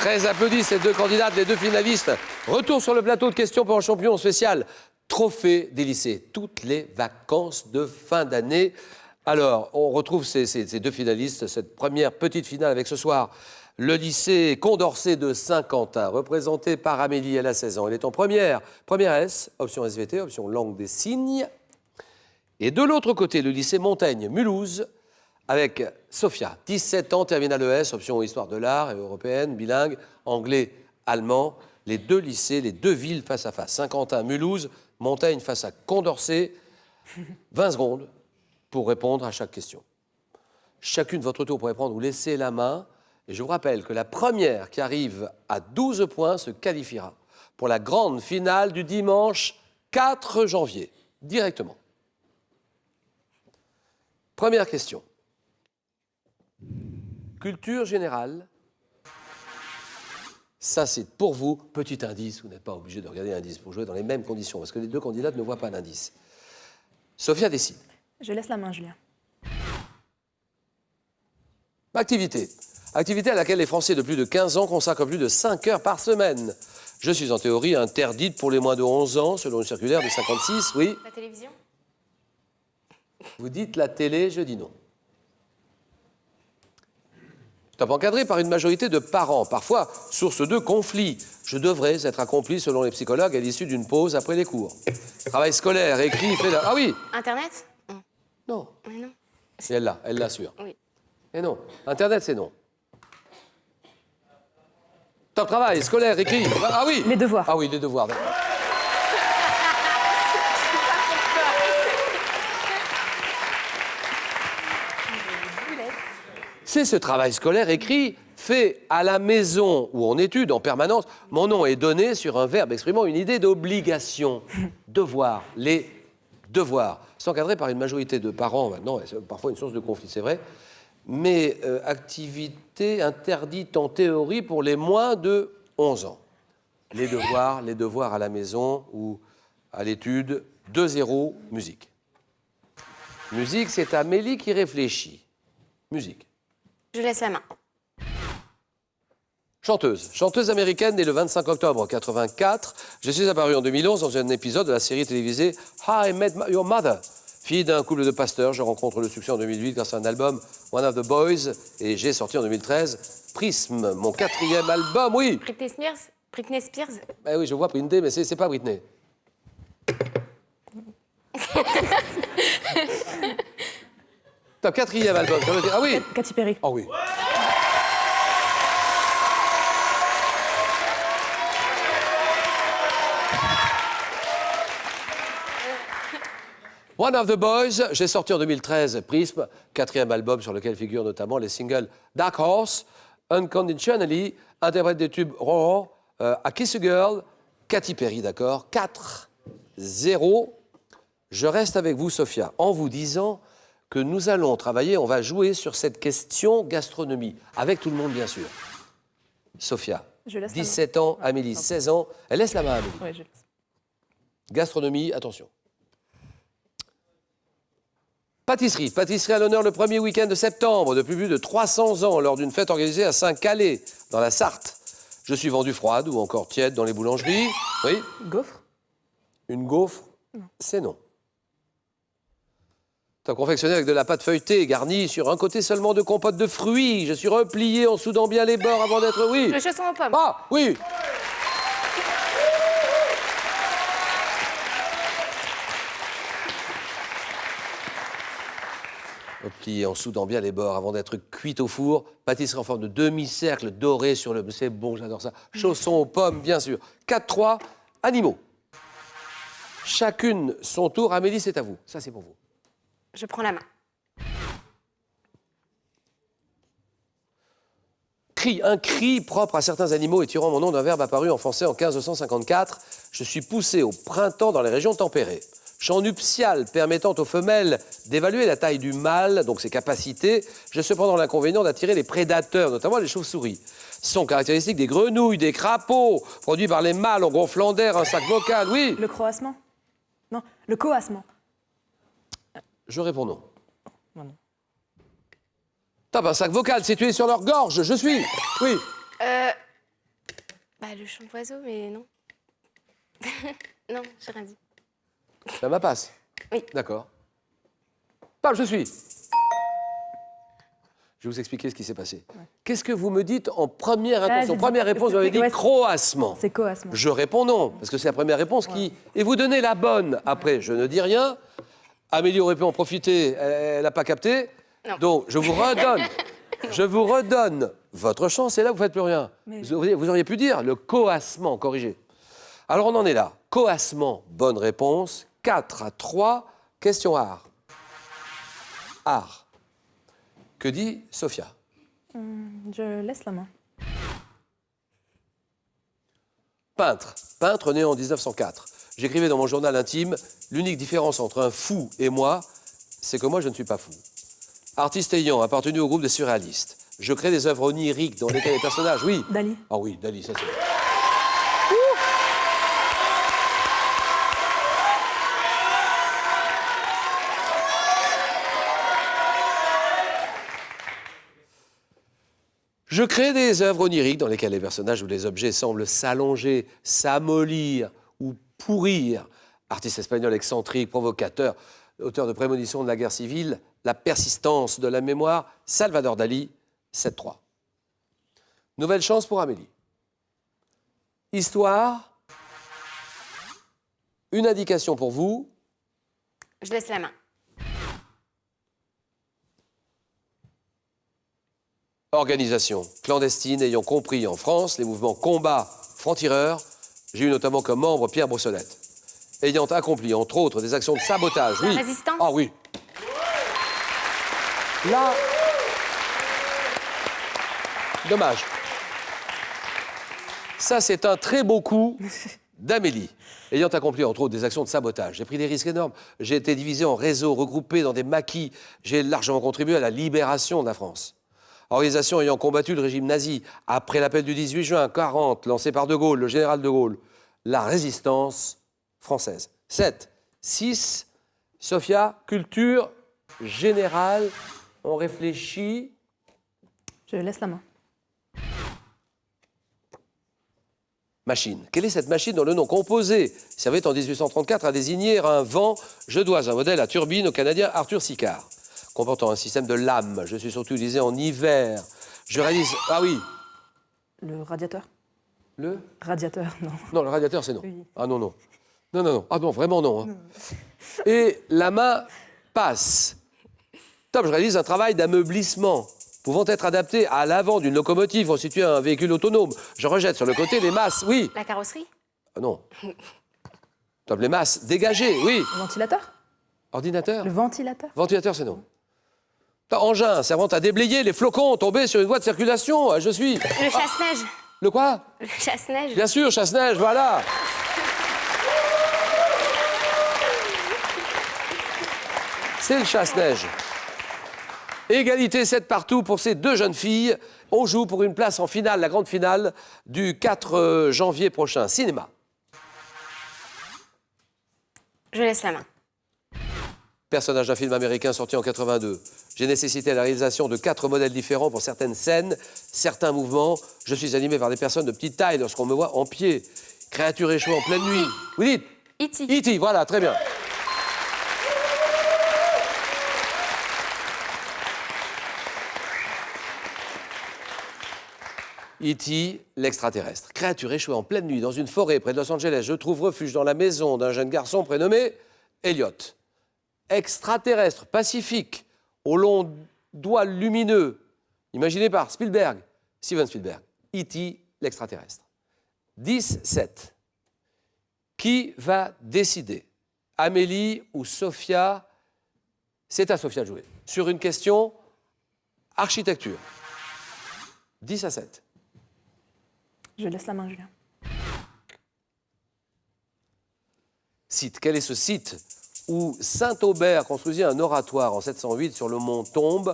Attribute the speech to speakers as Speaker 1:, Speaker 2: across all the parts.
Speaker 1: Très applaudis ces deux candidates, les deux finalistes. Retour sur le plateau de questions pour un champion spécial. Trophée des lycées, toutes les vacances de fin d'année. Alors, on retrouve ces deux finalistes, cette première petite finale avec ce soir le lycée Condorcet de Saint-Quentin, représenté par Amélie, elle a 16 ans. Elle est en première S, option SVT, option langue des signes. Et de l'autre côté, le lycée Montaigne-Mulhouse, avec Sophia, 17 ans, terminale ES, option histoire de l'art et européenne, bilingue, anglais, allemand. Les deux lycées, les deux villes face à face. Saint-Quentin, Mulhouse, Montaigne face à Condorcet. 20 secondes pour répondre à chaque question. Chacune de votre tour pour répondre, vous laissez la main. Et je vous rappelle que la première qui arrive à 12 points se qualifiera pour la grande finale du dimanche 4 janvier, directement. Première question. Culture générale. Ça, c'est pour vous. Petit indice, vous n'êtes pas obligé de regarder l'indice pour jouer dans les mêmes conditions, parce que les deux candidates ne voient pas l'indice. Sophia décide.
Speaker 2: Je laisse la main, Julien.
Speaker 1: Activité. Activité à laquelle les Français de plus de 15 ans consacrent plus de 5 heures par semaine. Je suis en théorie interdite pour les moins de 11 ans, selon une circulaire de 56, oui.
Speaker 3: La télévision?
Speaker 1: Vous dites la télé, je dis non. Top encadré par une majorité de parents, parfois source de conflits. Je devrais être accompli, selon les psychologues, à l'issue d'une pause après les cours. Travail scolaire, écrit, fait... Ah oui.
Speaker 3: Internet?
Speaker 1: Non.
Speaker 3: Mais non.
Speaker 1: C'est elle l'assure.
Speaker 3: Oui.
Speaker 1: Et non. Internet, c'est non. Top travail, scolaire, écrit. Ah oui.
Speaker 2: Les devoirs.
Speaker 1: Ah oui, les devoirs. C'est ce travail scolaire écrit, fait à la maison ou en étude en permanence. Mon nom est donné sur un verbe exprimant une idée d'obligation. Devoir, les devoirs. C'est encadré par une majorité de parents maintenant, et c'est parfois une source de conflit, c'est vrai. Mais activité interdite en théorie pour les moins de 11 ans. Les devoirs à la maison ou à l'étude. 2-0, musique. Musique, c'est Amélie qui réfléchit. Musique.
Speaker 3: Je laisse la main.
Speaker 1: Chanteuse américaine née le 25 octobre 1984. Je suis apparue en 2011 dans un épisode de la série télévisée How I Met Your Mother. Fille d'un couple de pasteurs, je rencontre le succès en 2008 grâce à un album One of the Boys et j'ai sorti en 2013 Prism, mon 4e album, oui.
Speaker 3: Britney Spears? Britney Spears?
Speaker 1: Eh oui, je vois Britney, mais c'est pas Britney. Ton 4e album, ça veut dire... Ah oui.
Speaker 2: Katy Perry.
Speaker 1: Ah oui. One of the Boys, j'ai sorti en 2013 Prism, 4e album sur lequel figurent notamment les singles Dark Horse, Unconditionally, interprète des tubes Roar, A Kiss a Girl, Katy Perry, d'accord. 4-0. Je reste avec vous, Sophia, en vous disant que nous allons travailler, on va jouer sur cette question gastronomie, avec tout le monde, bien sûr. Sophia,
Speaker 2: Je laisse
Speaker 1: 17 ans, Amélie, 16 ans. Elle laisse la main, Amélie.
Speaker 2: Oui, je laisse.
Speaker 1: Gastronomie, attention. Pâtisserie. Pâtisserie à l'honneur le premier week-end de septembre, depuis plus de 300 ans, lors d'une fête organisée à Saint-Calais, dans la Sarthe. Je suis vendue froide ou encore tiède dans les boulangeries. Oui.
Speaker 2: Gaufre?
Speaker 1: Une gaufre, c'est non. T'as confectionné avec de la pâte feuilletée, garnie sur un côté seulement de compote de fruits. Je suis replié en soudant bien les bords avant d'être... Oui.
Speaker 3: Le chausson aux pommes.
Speaker 1: Ah, oui. Replié en soudant bien les bords avant d'être cuite au four. Pâtisserie en forme de demi-cercle doré sur le... C'est bon, j'adore ça. Chausson aux pommes, bien sûr. 4-3, animaux. Chacune son tour. Amélie, c'est à vous. Ça, c'est pour vous.
Speaker 3: Je prends la main.
Speaker 1: Cri, un cri propre à certains animaux et tirant mon nom d'un verbe apparu en français en 1554. Je suis poussé au printemps dans les régions tempérées. Chant nuptial permettant aux femelles d'évaluer la taille du mâle, donc ses capacités. J'ai cependant l'inconvénient d'attirer les prédateurs, notamment les chauves-souris. Son caractéristique des grenouilles, des crapauds, produits par les mâles en gonflant d'air, un sac vocal, oui.
Speaker 2: Le croassement? Non, le coassement.
Speaker 1: Je réponds non.
Speaker 2: Non, non.
Speaker 1: Top, un sac vocal situé sur leur gorge, je suis. Oui.
Speaker 3: Bah, le chant d'oiseau, mais non. Non, j'ai rien dit.
Speaker 1: La main passe.
Speaker 3: Oui.
Speaker 1: D'accord. Parle, je suis. Je vais vous expliquer ce qui s'est passé. Qu'est-ce que vous me dites en première intention?
Speaker 2: j'ai dit-
Speaker 1: Première réponse, vous m'avez dit
Speaker 2: ouais,
Speaker 1: croassement.
Speaker 2: C'est coassement.
Speaker 1: Je réponds non, parce que c'est la première réponse qui... Et vous donnez la bonne. Après, je ne dis rien. Amélie aurait pu en profiter, elle n'a pas capté.
Speaker 3: Non.
Speaker 1: Donc, je vous redonne votre chance, et là, vous ne faites plus rien.
Speaker 2: Mais-
Speaker 1: Vous auriez pu dire le coassement, corrigé. Alors, on en est là. Coassement, bonne réponse. 4-3, question art. Art. Que dit Sophia?
Speaker 2: Je laisse la main.
Speaker 1: Peintre. Peintre né en 1904. J'écrivais dans mon journal intime, l'unique différence entre un fou et moi, c'est que moi, je ne suis pas fou. Artiste ayant appartenu au groupe des surréalistes. Je crée des œuvres oniriques dans lesquelles les personnages... Oui.
Speaker 2: Dali.
Speaker 1: Ah oui, Dali, ça c'est... Je crée des œuvres oniriques dans lesquelles les personnages ou les objets semblent s'allonger, s'amollir ou pourrir. Artiste espagnol excentrique, provocateur, auteur de Prémonition de la guerre civile, La persistance de la mémoire, Salvador Dali, 7-3. Nouvelle chance pour Amélie. Histoire, une indication pour vous,
Speaker 3: Je laisse la main.
Speaker 1: organisation clandestine ayant compris en France les mouvements combat franc-tireur. J'ai eu notamment comme membre Pierre Brossolette. Ayant accompli, entre autres, des actions de sabotage.
Speaker 3: La
Speaker 1: Oui.
Speaker 3: résistance.
Speaker 1: Ah oui. Là. Dommage. Ça, c'est un très beau coup d'Amélie. Ayant accompli, entre autres, des actions de sabotage. J'ai pris des risques énormes. J'ai été divisé en réseaux, regroupé dans des maquis. J'ai largement contribué à la libération de la France. Organisation ayant combattu le régime nazi après l'appel du 18 juin 40, lancé par De Gaulle, le général De Gaulle. La résistance française. 7. 6. Sophia, culture générale. On réfléchit.
Speaker 2: Je laisse la main.
Speaker 1: Machine. Quelle est cette machine dont le nom composé servait en 1834 à désigner un vent? Je dois un modèle à turbine au Canadien Arthur Sicard, comportant un système de lames. Je suis surtout utilisé en hiver. Je réalise... Ah oui.
Speaker 2: Le radiateur.
Speaker 1: Le...
Speaker 2: Radiateur, non.
Speaker 1: Non, le radiateur, c'est non.
Speaker 2: Oui.
Speaker 1: Ah non, non. Non, non, non. Ah non, vraiment non. Hein. Et la main passe. Top, je réalise un travail d'ameublissement pouvant être adapté à l'avant d'une locomotive constituée un véhicule autonome. Je rejette sur le côté les masses, oui.
Speaker 3: La carrosserie.
Speaker 1: Ah non. Top, les masses dégagées, oui.
Speaker 2: Le ventilateur.
Speaker 1: Ordinateur.
Speaker 2: Le ventilateur.
Speaker 1: Ventilateur, c'est non. Engin servant à déblayer les flocons tombés sur une voie de circulation. Ah, je suis...
Speaker 3: Le chasse-neige.
Speaker 1: Le quoi?
Speaker 3: Le chasse-neige.
Speaker 1: Bien sûr, chasse-neige, voilà. C'est le chasse-neige. Égalité 7 partout pour ces deux jeunes filles. On joue pour une place en finale, la grande finale du 4 janvier prochain. Cinéma.
Speaker 3: Je laisse la main.
Speaker 1: Personnage d'un film américain sorti en 82. J'ai nécessité la réalisation de 4 modèles différents pour certaines scènes, certains mouvements. Je suis animé par des personnes de petite taille lorsqu'on me voit en pied. Créature échouée en pleine nuit. Vous dites
Speaker 3: E.T.
Speaker 1: E.T., voilà, très bien. E.T., l'extraterrestre. Créature échouée en pleine nuit dans une forêt près de Los Angeles. Je trouve refuge dans la maison d'un jeune garçon prénommé Elliot. Extraterrestre, pacifique, aux longs doigts lumineux, imaginé par Spielberg, Steven Spielberg. E.T., l'extraterrestre. 10-7. Qui va décider? Amélie ou Sophia? C'est à Sophia de jouer. Sur une question architecture. 10-7.
Speaker 2: Je laisse la main, Julien.
Speaker 1: Site. Quel est ce site où Saint-Aubert construisit un oratoire en 708 sur le mont Tombe?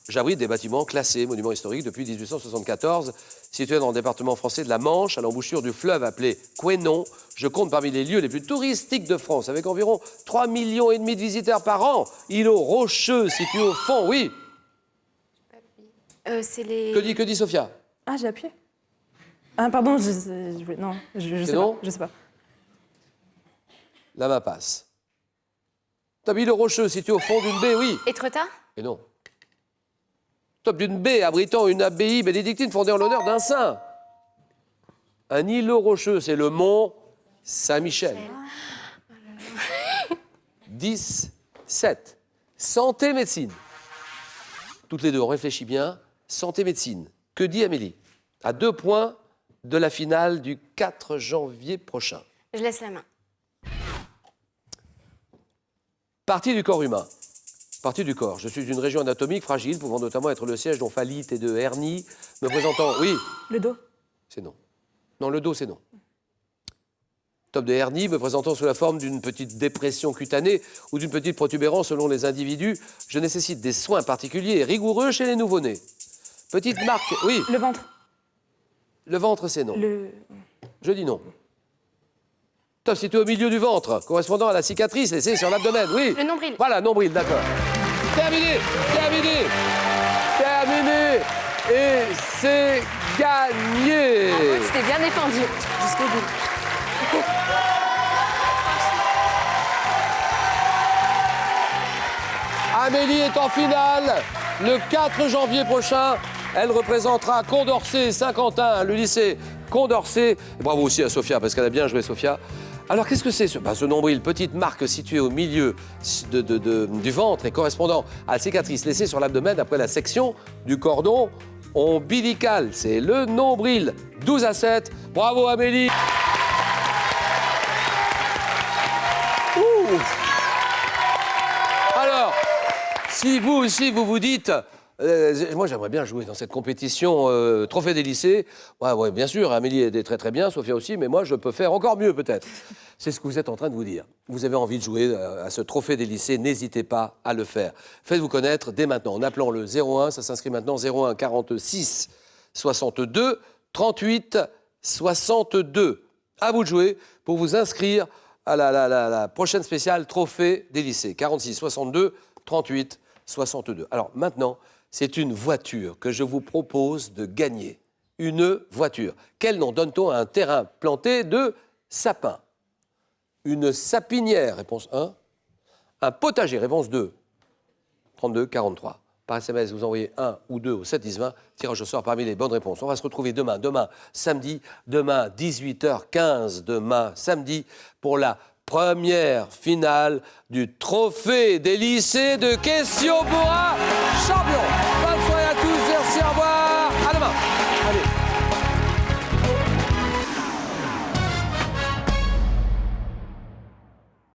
Speaker 1: J'abrite des bâtiments classés monuments historiques depuis 1874, situés dans le département français de la Manche, à l'embouchure du fleuve appelé Couesnon. Je compte parmi les lieux les plus touristiques de France, avec environ 3,5 millions de visiteurs par an. Îlot rocheux situé au fond, oui.
Speaker 3: C'est les...
Speaker 1: Que dit Sophia?
Speaker 2: Ah, j'ai appuyé. Ah, pardon, non, je sais
Speaker 1: non
Speaker 2: pas. Je sais pas.
Speaker 1: La main passe. Tabille-le-Rocheux, situé au fond d'une baie, oui.
Speaker 3: Étretat?
Speaker 1: Et non. Top d'une baie abritant une abbaye bénédictine fondée en l'honneur d'un saint. Un îlot rocheux, c'est le mont Saint-Michel. 10, 7. Santé, médecine. Toutes les deux, on réfléchit bien. Santé, médecine. Que dit Amélie? À 2 points de la finale du 4 janvier prochain.
Speaker 3: Je laisse la main.
Speaker 1: Partie du corps humain. Partie du corps. Je suis une région anatomique fragile, pouvant notamment être le siège d'omphalite et de hernie, me présentant... Oui,
Speaker 2: Le dos.
Speaker 1: c'est non. Non, le dos, c'est non. Top de hernie, me présentant sous la forme d'une petite dépression cutanée ou d'une petite protubérance selon les individus. Je nécessite des soins particuliers et rigoureux chez les nouveau-nés. Petite marque... Oui,
Speaker 2: Le ventre.
Speaker 1: le ventre, c'est non.
Speaker 2: Le...
Speaker 1: Je dis non. Top situé au milieu du ventre, correspondant à la cicatrice laissée sur l'abdomen. Oui.
Speaker 3: Le nombril.
Speaker 1: Voilà, nombril, d'accord. Terminé, terminé, terminé. Et c'est gagné.
Speaker 3: Bravo, c'était bien défendu jusqu'au bout.
Speaker 1: Amélie est en finale le 4 janvier prochain. Elle représentera Condorcet, Saint-Quentin, le lycée Condorcet. Bravo aussi à Sophia, parce qu'elle a bien joué, Sophia. Alors, qu'est-ce que c'est ce nombril? Petite marque située au milieu du ventre et correspondant à la cicatrice laissée sur l'abdomen après la section du cordon ombilical. C'est le nombril. 12 à 7. Bravo, Amélie. Ouh. Alors, si vous aussi, vous dites... moi, j'aimerais bien jouer dans cette compétition Trophée des lycées. Ouais, bien sûr, Amélie est très très bien, Sophia aussi, mais moi, je peux faire encore mieux peut-être. C'est ce que vous êtes en train de vous dire. Vous avez envie de jouer à ce Trophée des lycées, n'hésitez pas à le faire. Faites-vous connaître dès maintenant en appelant le 01, ça s'inscrit maintenant, 01 46 62 38 62. À vous de jouer pour vous inscrire à la prochaine spéciale Trophée des lycées. 46 62 38 62. Alors maintenant, c'est une voiture que je vous propose de gagner. Une voiture. Quel nom donne-t-on à un terrain planté de sapins? Une sapinière, réponse 1. Un potager, réponse 2. 32 43. Par SMS, vous envoyez 1 ou 2 au 7 10 20. Tirage au sort parmi les bonnes réponses. On va se retrouver demain samedi, demain 18h15, demain samedi, pour la première finale du Trophée des lycées de questions pour un champion.